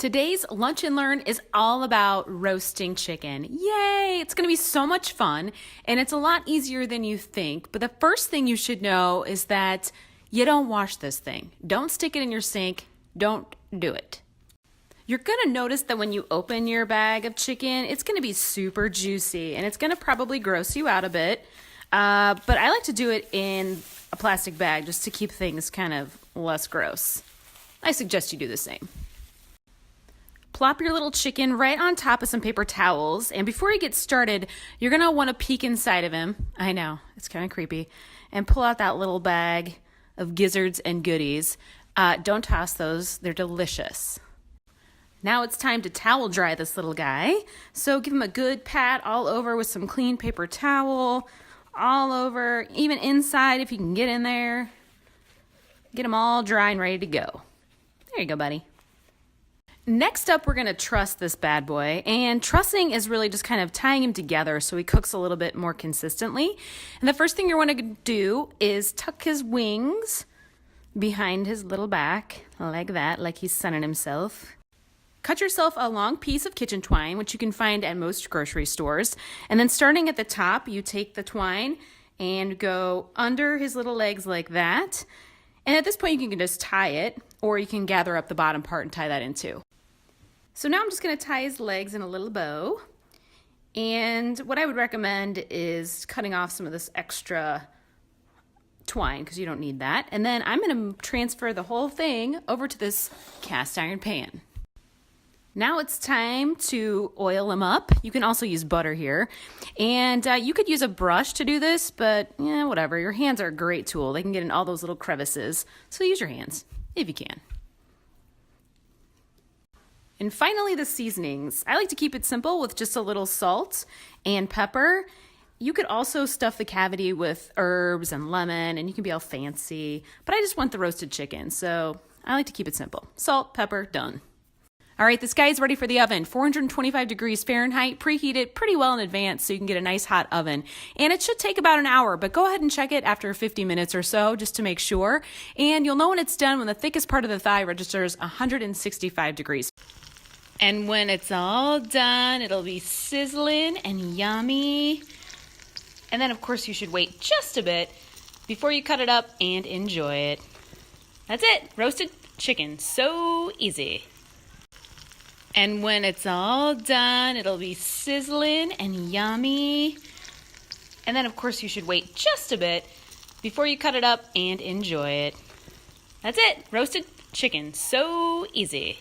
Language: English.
Today's Lunch and Learn is all about roasting chicken. Yay! It's going to be so much fun, and it's a lot easier than you think. But the first thing you should know is that you don't wash this thing. Don't stick it in your sink. Don't do it. You're going to notice that when you open your bag of chicken, it's going to be super juicy, and it's going to probably gross you out a bit. But I like to do it in a plastic bag just to keep things kind of less gross. I suggest you do the same. Plop your little chicken right on top of some paper towels, and before you get started, you're going to want to peek inside of him. I know, it's kind of creepy. And pull out that little bag of gizzards and goodies. Don't toss those, they're delicious. Now it's time to towel dry this little guy. So give him a good pat all over with some clean paper towel, all over, even inside if you can get in there. Get him all dry and ready to go. There you go, buddy. Next up, we're going to truss this bad boy, and trussing is really just kind of tying him together so he cooks a little bit more consistently. And the first thing you want to do is tuck his wings behind his little back, like that, like he's sunning himself. Cut yourself a long piece of kitchen twine, which you can find at most grocery stores, and then starting at the top, you take the twine and go under his little legs like that. And at this point, you can just tie it, or you can gather up the bottom part and tie that in too. So now I'm just going to tie his legs in a little bow. And what I would recommend is cutting off some of this extra twine because you don't need that. And then I'm going to transfer the whole thing over to this cast iron pan. Now it's time to oil them up. You can also use butter here. And you could use a brush to do this, but whatever. Your hands are a great tool. They can get in all those little crevices. So use your hands if you can. And finally, the seasonings. I like to keep it simple with just a little salt and pepper. You could also stuff the cavity with herbs and lemon, and you can be all fancy. But I just want the roasted chicken, so I like to keep it simple. Salt, pepper, done. All right, this guy is ready for the oven. 425 degrees Fahrenheit, preheated pretty well in advance so you can get a nice hot oven. And it should take about an hour, but go ahead and check it after 50 minutes or so just to make sure. And you'll know when it's done when the thickest part of the thigh registers 165 degrees. And when it's all done, it'll be sizzling and yummy. And then, of course, you should wait just a bit before you cut it up and enjoy it. That's it. Roasted chicken. So easy. And when it's all done, it'll be sizzling and yummy. And then, of course, you should wait just a bit before you cut it up and enjoy it. That's it. Roasted chicken. So easy.